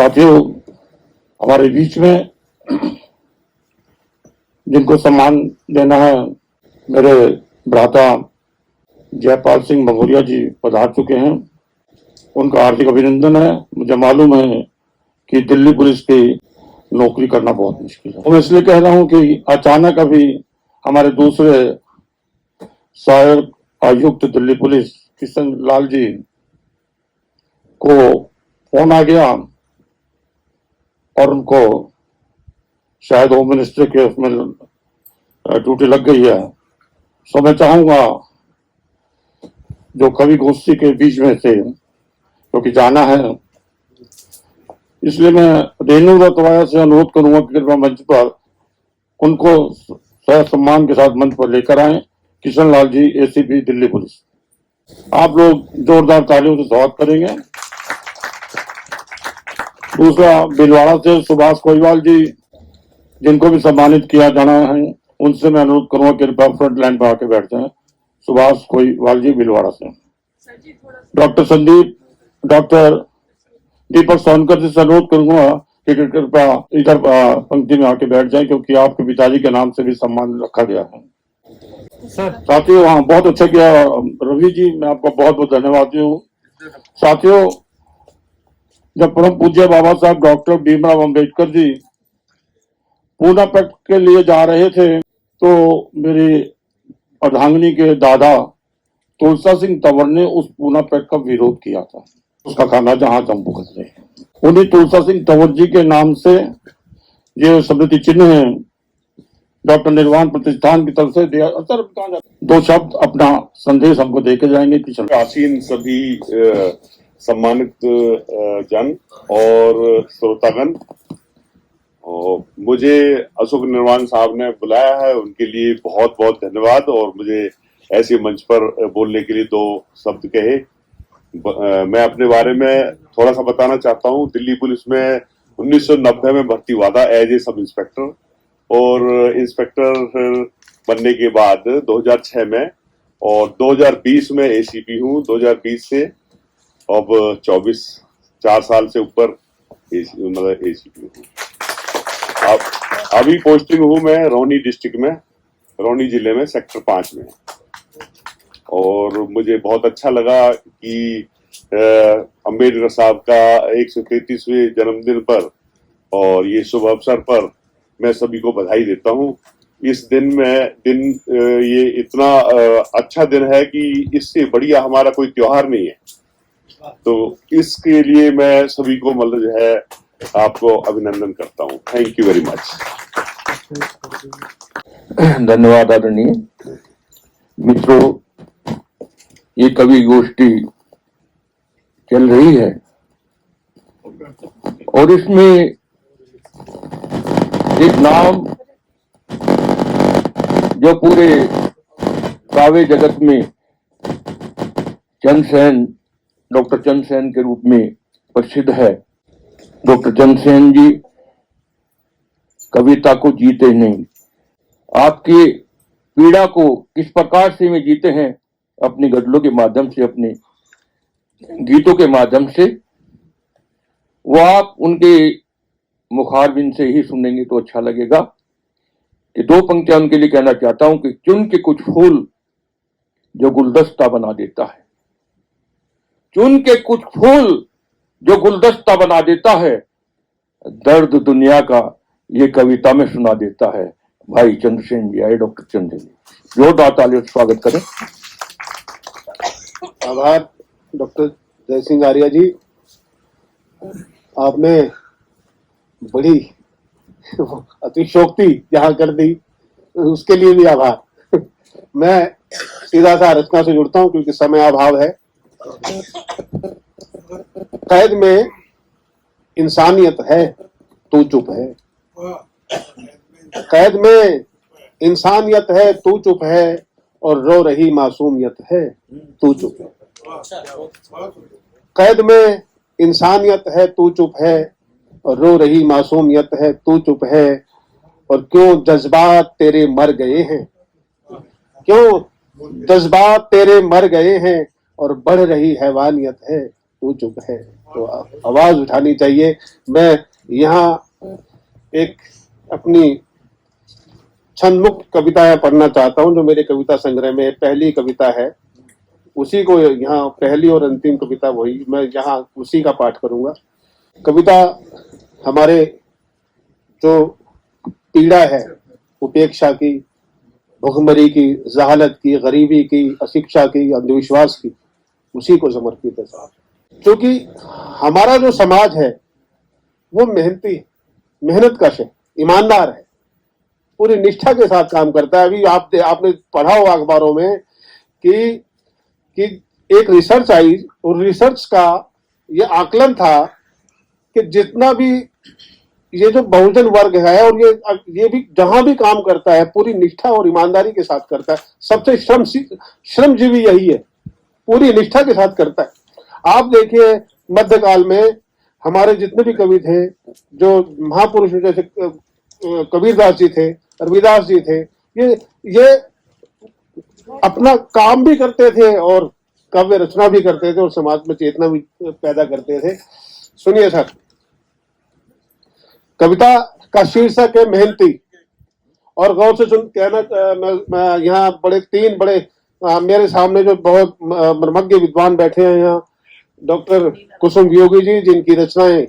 साथियों, हमारे बीच में जिनको सम्मान देना है, मेरे भ्राता जयपाल सिंह भगोरिया जी पधार चुके हैं। उनका हार्दिक अभिनंदन है। मुझे मालूम है कि दिल्ली पुलिस की नौकरी करना बहुत मुश्किल है। मैं इसलिए कह रहा हूं कि अचानक अभी हमारे दूसरे सहायक आयुक्त दिल्ली पुलिस किशन लाल जी को फोन आ गया और उनको शायद होम मिनिस्टर के उसमें ड्यूटी लग गई है। सो मैं चाहूंगा जो कवि गोष्ठी के बीच में से क्योंकि जाना है, इसलिए मैं रेणु रतवाया से अनुरोध करूंगा कि कृपया मंच पर उनको सम्मान के साथ मंच पर लेकर आए। Kishan Lal ji, ACP Delhi police. आप लोग जोरदार तालियों से स्वागत करेंगे। दूसरा भीलवाड़ा से सुभाष कोईवाल जी, जिनको भी सम्मानित किया जाना है, उनसे मैं अनुरोध करूंगा कि कृपया फ्रंट लाइन पर आके बैठ जाएं। सुभाष कोईवाल जी भीलवाड़ा से। डॉक्टर संदीप, डॉक्टर दीपक सोनकर से अनुरोध करूंगा कि कृपया इधर पंक्ति में आके बैठ जाएं, क्योंकि आपके पिताजी के नाम से भी सम्मान रखा गया है। साथियों, हाँ, बहुत अच्छा किया रवि जी, मैं आपका बहुत बहुत धन्यवाद हूँ। साथियों, जब परम पूज्य बाबा साहब डॉक्टर भीमराव अम्बेडकर जी पूना पैक्ट के लिए जा रहे थे, तो मेरी अर्धांगिनी के दादा तुलसा सिंह तंवर ने उस पूना पैक्ट का विरोध किया था। उसका खाना जहां हम भुगत रहे हैं, उन्हीं तुलसा सिंह तंवर जी के नाम से ये स्मृति चिन्ह है डॉक्टर निर्वाण प्रतिष्ठान की तरफ से दिया। सर, दो शब्द अपना संदेश हमको देके जाएंगे। आसीन सभी सम्मानित जन और श्रोतागण, और मुझे अशोक निर्वाण साहब ने बुलाया है, उनके लिए बहुत बहुत धन्यवाद। और मुझे ऐसे मंच पर बोलने के लिए दो शब्द कहे। मैं अपने बारे में थोड़ा सा बताना चाहता हूँ। दिल्ली पुलिस में 1990 में भर्ती हुआ था एज ए सब इंस्पेक्टर, और इंस्पेक्टर बनने के बाद 2006 में और 2020 में एसीपी हूँ। 2020 से अब 4 साल से ऊपर मतलब एसीपी हूँ। अब अभी पोस्टिंग हूँ मैं रोहनी डिस्ट्रिक्ट में, रोहनी जिले में, सेक्टर 5 में। और मुझे बहुत अच्छा लगा कि अम्बेडकर साहब का 133वें जन्मदिन पर और ये शुभ अवसर पर मैं सभी को बधाई देता हूँ। इस दिन ये इतना अच्छा दिन है कि इससे बढ़िया हमारा कोई त्योहार नहीं है। तो इसके लिए मैं सभी को मतलब जो है आपको अभिनंदन करता हूँ। Thank you very much. धन्यवाद आदरणीय मित्रों। ये कवि गोष्ठी चल रही है और इसमें एक नाम जो पूरे काव्य जगत में चंद्रसेन, डॉक्टर चंद्रसेन के रूप में प्रसिद्ध है। डॉक्टर चंद्रसेन जी कविता को जीते नहीं, आपकी पीड़ा को किस प्रकार से वे जीते हैं, अपनी गजलों के माध्यम से, अपने गीतों के माध्यम से, वो आप उनके मुखारबिन से ही सुनेंगे तो अच्छा लगेगा। कि दो पंक्तियां उनके लिए कहना चाहता हूं कि चुन के कुछ फूल जो गुलदस्ता बना देता है, चुन के कुछ फूल जो गुलदस्ता बना देता है, दर्द दुनिया का ये कविता में सुना देता है। भाई चंद्रसेन जी आए, डॉक्टर चंद्रसेन जी, जोरदार तालियों से स्वागत करें। आभार डॉक्टर जय सिंह आर्या जी, आपने बड़ी अतिशोक्ति जहां कर दी, उसके लिए भी आभार। मैं सीधा सा रचना से जुड़ता हूं क्योंकि समय अभाव है। कैद में इंसानियत है, तू चुप है। कैद में इंसानियत है, तू चुप है, और रो रही मासूमियत है, तू चुप है। कैद में इंसानियत है, तू चुप है, और रो रही मासूमियत है, तू चुप है। और क्यों जज्बात तेरे मर गए हैं, क्यों जज्बात तेरे मर गए हैं, और बढ़ रही हैवानियत है, तू चुप है। तो आवाज उठानी चाहिए। मैं यहाँ एक अपनी छंदमुक्त कविताएं पढ़ना चाहता हूं जो मेरे कविता संग्रह में पहली कविता है, उसी को यहाँ पहली और अंतिम कविता वही, मैं यहाँ उसी का पाठ करूंगा। कविता हमारे जो पीड़ा है उपेक्षा की, भुखमरी की, जहालत की, गरीबी की, अशिक्षा की, अंधविश्वास की, उसी को समर्पित है साहब। क्योंकि हमारा जो समाज है वो मेहनती है, मेहनतकश है, ईमानदार है, पूरी निष्ठा के साथ काम करता है। अभी आपने पढ़ा होगा अखबारों में कि एक रिसर्च आई और रिसर्च का ये आकलन था कि जितना भी ये जो बहुजन वर्ग है और ये भी जहां भी काम करता है पूरी निष्ठा और ईमानदारी के साथ करता है। सबसे श्रमजीवी यही है, पूरी निष्ठा के साथ करता है। आप देखिए मध्यकाल में हमारे जितने भी कवि थे, जो महापुरुष जैसे कबीरदास जी थे, रविदास जी थे, ये अपना काम भी करते थे और काव्य रचना भी करते थे और समाज में चेतना भी पैदा करते थे। सुनिए सर, कविता का शीर्षक है मेहनती, और गौर से सुन कहना। मैं यहाँ तीन बड़े मेरे सामने जो बहुत मर्मज्ञ विद्वान बैठे हैं यहाँ, डॉक्टर कुसुम वियोगी जी, जिनकी रचनाएं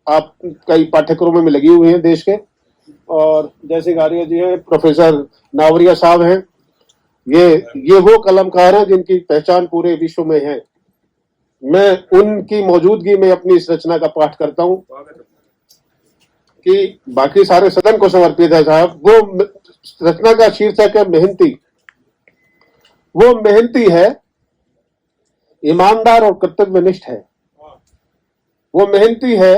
आप कई पाठ्यक्रमों में लगी हुई हैं देश के, और जैसे गारिया जी हैं, प्रोफेसर नावरिया साहब हैं। ये वो कलमकार हैं जिनकी पहचान पूरे विश्व में है। मैं उनकी मौजूदगी में अपनी इस रचना का पाठ करता हूं कि बाकी सारे सदन को समर्पित है साहब। वो रचना का शीर्षक है मेहनती। वो मेहनती है, ईमानदार और कर्तव्यनिष्ठ है। वो मेहनती है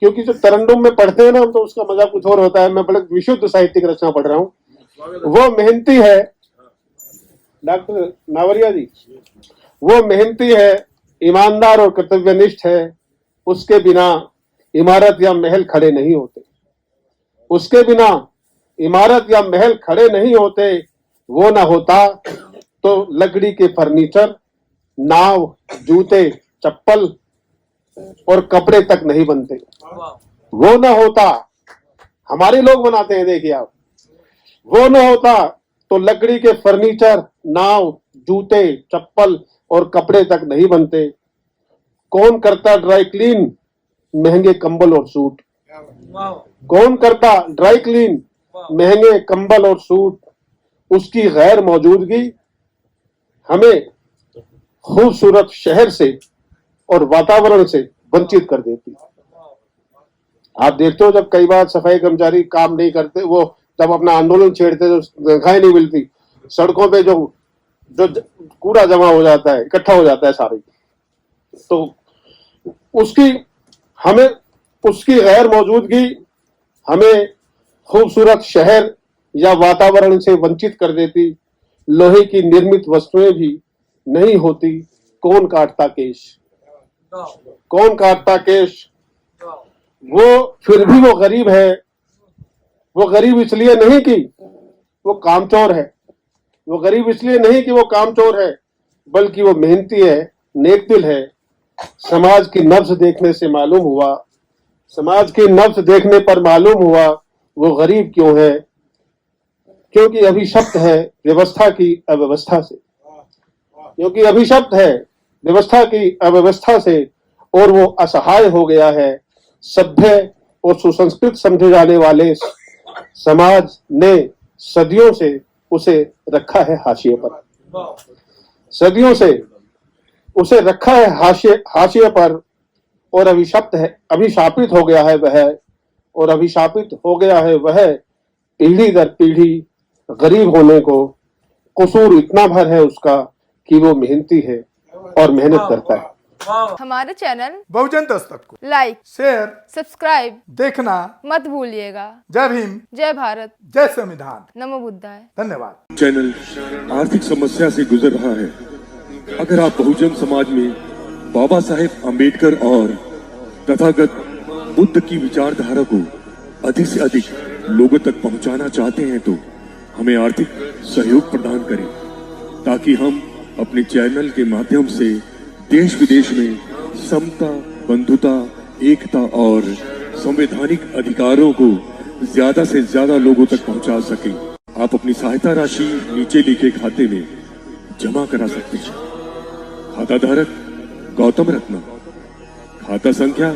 क्योंकि जब तरन्नुम में पढ़ते हैं ना तो उसका मजा कुछ और होता है। मैं बड़े विशुद्ध साहित्यिक रचना पढ़ रहा हूं। वो मेहनती है, डॉक्टर नावरिया जी, वो मेहनती है, ईमानदार और कर्तव्यनिष्ठ है। उसके बिना इमारत या महल खड़े नहीं होते। उसके बिना इमारत या महल खड़े नहीं होते। वो ना होता तो लकड़ी के फर्नीचर, नाव, जूते, चप्पल और कपड़े तक नहीं बनते। वो ना होता, हमारे लोग बनाते हैं, देखिए आप। वो ना होता तो लकड़ी के फर्नीचर, नाव, जूते, चप्पल और कपड़े तक नहीं बनते। कौन करता ड्राई क्लीन महंगे कंबल और सूट? कौन करता ड्राई क्लीन महंगे कंबल और सूट? उसकी गैर मौजूदगी हमें खूबसूरत शहर से और वातावरण से वंचित कर देती। आप देखते हो जब कई बार सफाई कर्मचारी काम नहीं करते, वो जब अपना आंदोलन छेड़ते तो तनख्वाह नहीं मिलती, सड़कों पे जो कूड़ा जमा हो जाता है, इकट्ठा हो जाता है सारे, तो उसकी गैर मौजूदगी हमें खूबसूरत शहर या वातावरण से वंचित कर देती। लोहे की निर्मित वस्तुएं भी नहीं होती। कौन काटता केश? कौन काटता केश? वो फिर भी वो गरीब है। वो गरीब इसलिए नहीं कि वो कामचोर है, वो गरीब इसलिए नहीं कि वो कामचोर है, बल्कि वो मेहनती है, नेकदिल है। समाज की नब्ज देखने से मालूम हुआ, समाज की नब्ज देखने पर मालूम हुआ वो गरीब क्यों है। क्योंकि अभिशप्त है व्यवस्था की अव्यवस्था से। क्योंकि अभिशप्त है व्यवस्था की अव्यवस्था से और वो असहाय हो गया है। सभ्य और सुसंस्कृत समझे जाने वाले समाज ने सदियों से उसे रखा है हाशिए पर। सदियों से उसे रखा है हाशिए पर और अभिशापित हो गया है वह, और अभिशापित हो गया है वह पीढ़ी दर पीढ़ी। गरीब होने को कसूर इतना भर है उसका कि वो मेहनती है और मेहनत करता है। हमारे चैनल बहुजन दस्तक को लाइक, शेयर, सब्सक्राइब देखना मत भूलिएगा। जय भीम, जय भारत, जय संविधान। नमो बुद्धाय। धन्यवाद। चैनल आर्थिक समस्या से गुजर रहा है। अगर आप बहुजन समाज में बाबा साहेब अम्बेडकर और तथागत बुद्ध की विचारधारा को अधिक से अधिक लोगों तक पहुंचाना चाहते हैं तो हमें आर्थिक सहयोग प्रदान करें, ताकि हम अपने चैनल के माध्यम से देश विदेश में समता, बंधुता, एकता और संवैधानिक अधिकारों को ज्यादा से ज्यादा लोगों तक पहुंचा सके। आप अपनी सहायता राशि नीचे लिखे खाते में जमा करा सकते हैं। खाता धारक गौतम रत्ना, खाता संख्या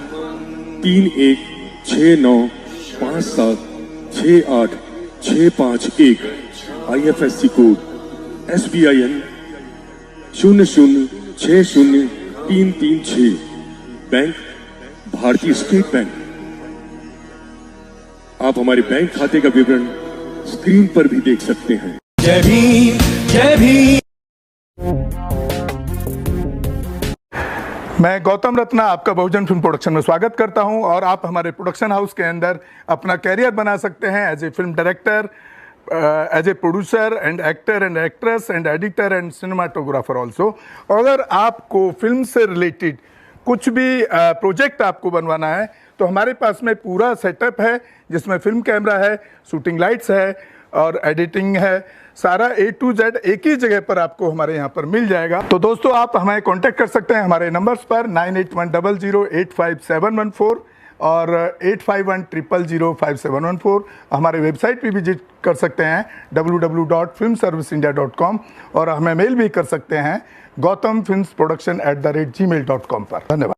3169576861, IFSC कोड SBIN 0060336, बैंक भारतीय स्टेट बैंक। आप हमारे बैंक खाते का विवरण स्क्रीन पर भी देख सकते हैं। जय भीम, जय भीम। मैं गौतम रत्ना आपका बहुजन फिल्म प्रोडक्शन में स्वागत करता हूं और आप हमारे प्रोडक्शन हाउस के अंदर अपना कैरियर बना सकते हैं as a film director, as a producer and actor and actress and editor and cinematographer also. अगर आपको फिल्म से रिलेटेड कुछ भी प्रोजेक्ट आपको बनवाना है तो हमारे पास में पूरा सेटअप है, जिसमें फिल्म कैमरा है, शूटिंग लाइट्स है और एडिटिंग है। सारा A to Z एक ही जगह पर आपको हमारे यहाँ पर मिल जाएगा। तो दोस्तों, आप हमें कांटेक्ट कर सकते हैं हमारे नंबर्स पर 9810085714 और 8510005714। हमारे वेबसाइट पे विजिट कर सकते हैं www.filmserviceindia.com और हमें मेल भी कर सकते हैं gautamfilmsproduction@gmail.com पर। धन्यवाद।